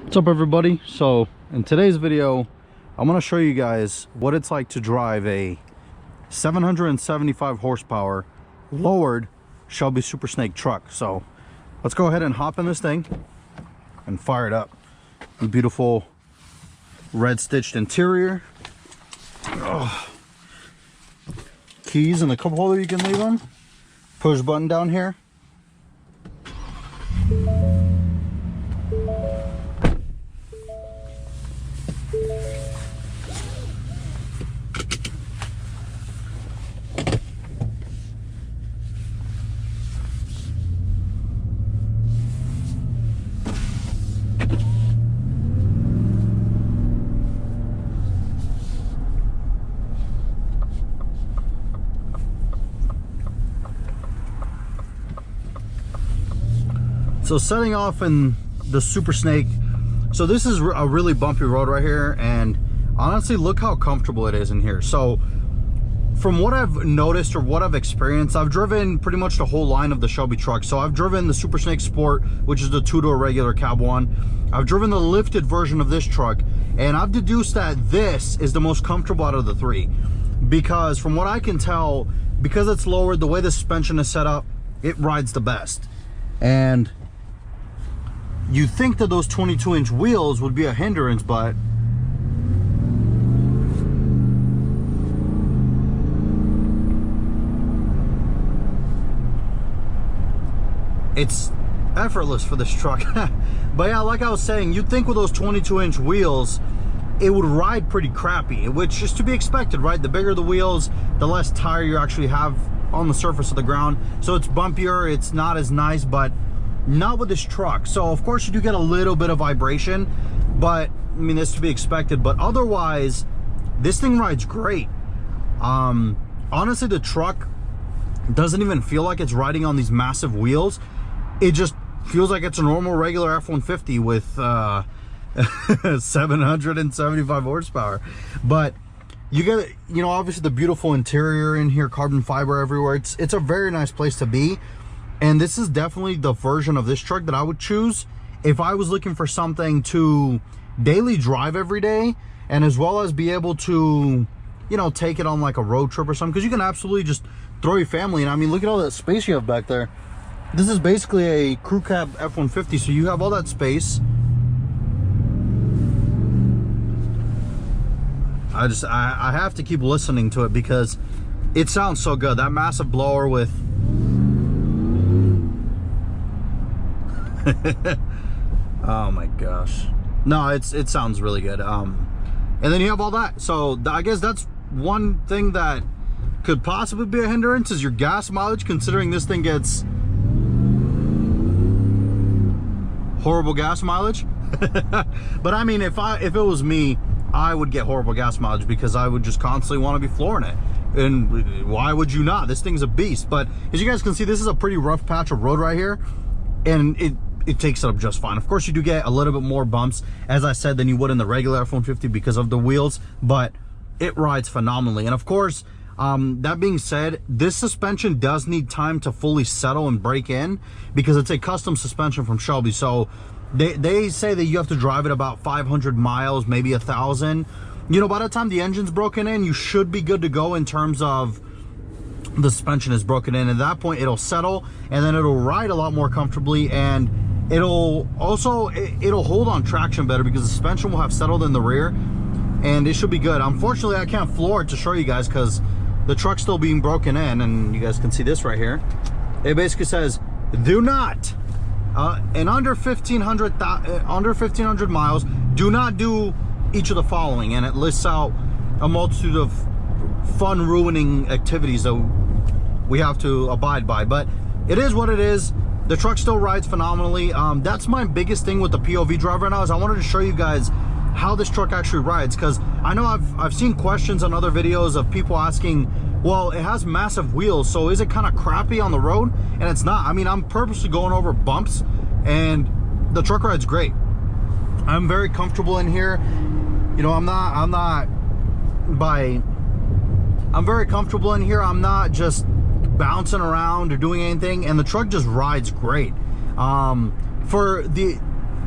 What's up, everybody? So in today's video I'm going to show you guys what it's like to drive a 775 horsepower lowered Shelby Super Snake truck. So let's go ahead and hop in this thing and fire it up. The beautiful red stitched interior. Oh. Keys and a cup holder you can leave them. Push button down here. So setting off in the Super Snake, so this is a really bumpy road right here, and honestly look how comfortable it is in here. So from what I've noticed or what I've experienced, I've driven pretty much the whole line of the Shelby trucks. So I've driven the Super Snake Sport, which is the two-door regular cab one. I've driven the lifted version of this truck, and I've deduced that this is the most comfortable out of the three, because from what I can tell, because it's lowered, the way the suspension is set up, it rides the best. And you think that those 22-inch wheels would be a hindrance, but it's effortless for this truck. But yeah, like I was saying, you'd think with those 22-inch wheels it would ride pretty crappy, which is to be expected, right? The bigger the wheels, the less tire you actually have on the surface of the ground, so it's bumpier, it's not as nice, but not with this truck. So of course you do get a little bit of vibration, but I mean, that's to be expected. But otherwise this thing rides great. Honestly, the truck doesn't even feel like it's riding on these massive wheels. It just feels like it's a normal regular F-150 with 775 horsepower. But you get, you know, obviously the beautiful interior in here, carbon fiber everywhere. It's a very nice place to be. And this is definitely the version of this truck that I would choose if I was looking for something to daily drive every day, and as well as be able to, you know, take it on like a road trip or something, because you can absolutely just throw your family in. I mean, look at all that space you have back there. This is basically a crew cab F-150, so you have all that space. I have to keep listening to it because it sounds so good. That massive blower with oh my gosh, no, it sounds really good. And then you have all that. So I guess that's one thing that could possibly be a hindrance, is your gas mileage, considering this thing gets horrible gas mileage. But I mean, if it was me, I would get horrible gas mileage, because I would just constantly want to be flooring it. And why would you not? This thing's a beast. But as you guys can see, this is a pretty rough patch of road right here, and it takes it up just fine. Of course, you do get a little bit more bumps, as I said, than you would in the regular F-150 because of the wheels, but it rides phenomenally. And of course, that being said, this suspension does need time to fully settle and break in, because it's a custom suspension from Shelby. So they say that you have to drive it about 500 miles, maybe 1,000. You know, by the time the engine's broken in, you should be good to go in terms of the suspension is broken in. At that point, it'll settle, and then it'll ride a lot more comfortably, and it'll hold on traction better, because the suspension will have settled in the rear, and it should be good. Unfortunately, I can't floor it to show you guys because the truck's still being broken in, and you guys can see this right here. It basically says, do not, in under 1,500 miles, do not do each of the following, and it lists out a multitude of fun ruining activities that we have to abide by. But it is what it is. The truck still rides phenomenally. That's my biggest thing with the POV drive right now, is I wanted to show you guys how this truck actually rides, because I know I've seen questions on other videos of people asking, well, it has massive wheels, so is it kind of crappy on the road? And it's not. I mean, I'm purposely going over bumps, and the truck rides great. I'm very comfortable in here. You know, I'm very comfortable in here. I'm not just bouncing around or doing anything, and the truck just rides great. For the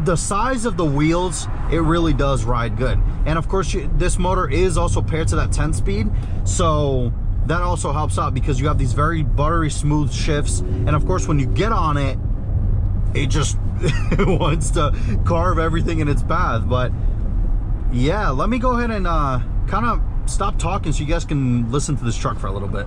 the size of the wheels, it really does ride good. And of course, this motor is also paired to that 10-speed, so that also helps out because you have these very buttery smooth shifts. And of course, when you get on it, it just wants to carve everything in its path. But yeah, let me go ahead and kind of stop talking so you guys can listen to this truck for a little bit.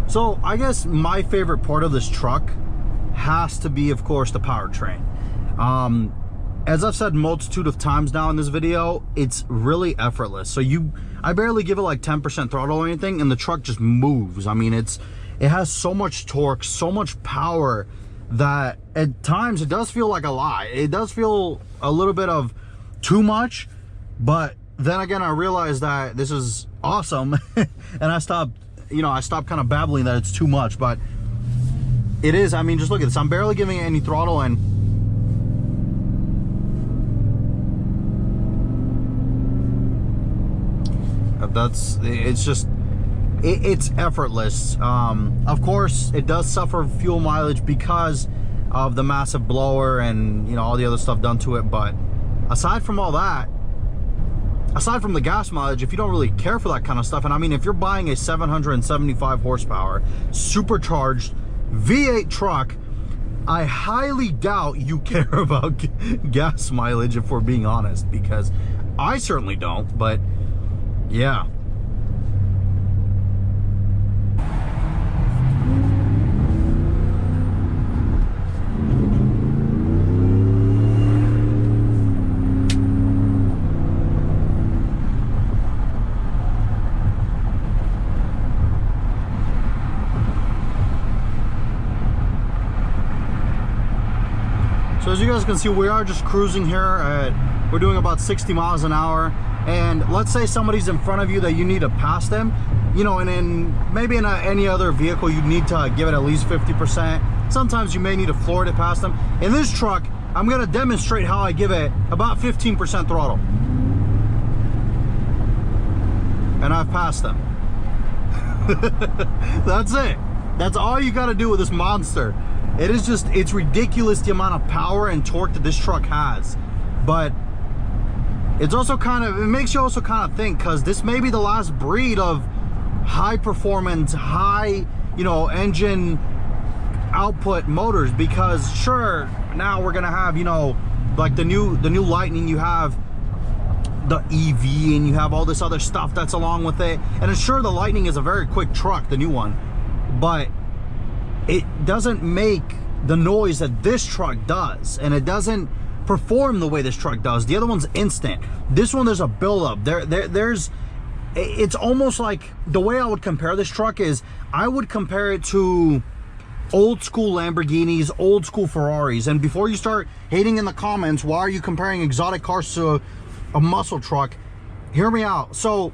So I guess my favorite part of this truck has to be, of course, the powertrain. As I've said multitude of times now in this video, it's really effortless. So I barely give it like 10% throttle or anything, and the truck just moves. I mean, it has so much torque, so much power that at times it does feel like a lie. It does feel a little bit of too much, but then again, I realized that this is awesome, and I stopped kind of babbling that it's too much, but it is. I mean, just look at this. I'm barely giving it any throttle, and it's effortless. Of course, it does suffer fuel mileage because of the massive blower and, you know, all the other stuff done to it, but aside from all that, aside from the gas mileage, if you don't really care for that kind of stuff, and I mean, if you're buying a 775 horsepower supercharged V8 truck, I highly doubt you care about gas mileage, if we're being honest, because I certainly don't. But yeah. So as you guys can see, we are just cruising here we're doing about 60 miles an hour. And let's say somebody's in front of you that you need to pass them, you know, and maybe in any other vehicle, you need to give it at least 50%. Sometimes you may need to floor it to pass them. In this truck, I'm gonna demonstrate how I give it about 15% throttle. And I've passed them. That's it. That's all you gotta do with this monster. It is just, it's ridiculous the amount of power and torque that this truck has. But it's also it makes you also kind of think, because this may be the last breed of high performance, high, you know, engine output motors. Because sure, now we're gonna have, you know, like the new Lightning, you have the EV and you have all this other stuff that's along with it. And it's sure, the Lightning is a very quick truck, the new one, but it doesn't make the noise that this truck does, and it doesn't perform the way this truck does. The other one's instant. This one, there's a buildup. It's almost like, the way I would compare this truck is, I would compare it to old school Lamborghinis, old school Ferraris. And before you start hating in the comments, why are you comparing exotic cars to a muscle truck, hear me out. So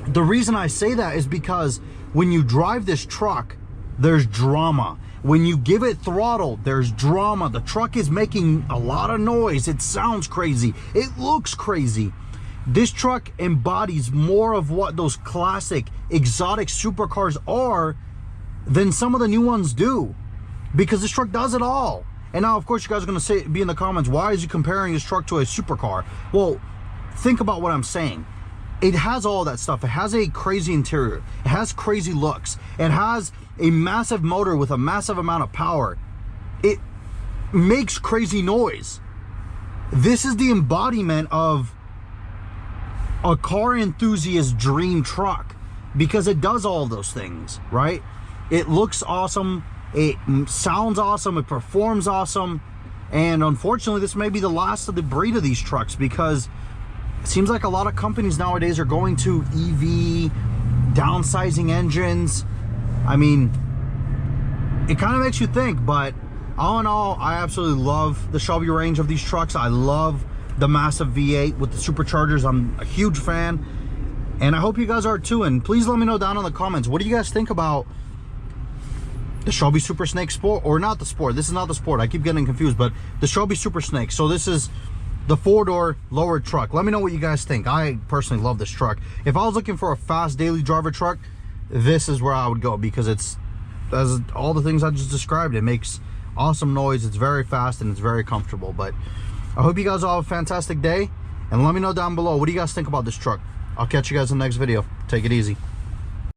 the reason I say that is because when you drive this truck, there's drama. When you give it throttle, there's drama. The truck is making a lot of noise. It sounds crazy. It looks crazy. This truck embodies more of what those classic exotic supercars are than some of the new ones do, because this truck does it all. And now, of course, you guys are going to be in the comments, why is he comparing this truck to a supercar? Well, think about what I'm saying. it has all that stuff. It has a crazy interior. It has crazy looks. It has a massive motor with a massive amount of power. It makes crazy noise. This is the embodiment of a car enthusiast dream truck, because it does all of those things, right? It looks awesome. It sounds awesome. It performs awesome. And unfortunately, this may be the last of the breed of these trucks, because it seems like a lot of companies nowadays are going to EV, downsizing engines. I mean, it kind of makes you think, but all in all, I absolutely love the Shelby range of these trucks. I love the massive V8 with the superchargers. I'm a huge fan, and I hope you guys are too. And please let me know down in the comments, what do you guys think about the Shelby Super Snake Sport, or not the Sport? This is not the Sport. I keep getting confused, but the Shelby Super Snake. So this is the 4-door lowered truck. Let me know what you guys think. I personally love this truck. If I was looking for a fast daily driver truck, this is where I would go, because it's, as all the things I just described, it makes awesome noise. It's very fast and it's very comfortable. But I hope you guys all have a fantastic day, and let me know down below, what do you guys think about this truck? I'll catch you guys in the next video. Take it easy.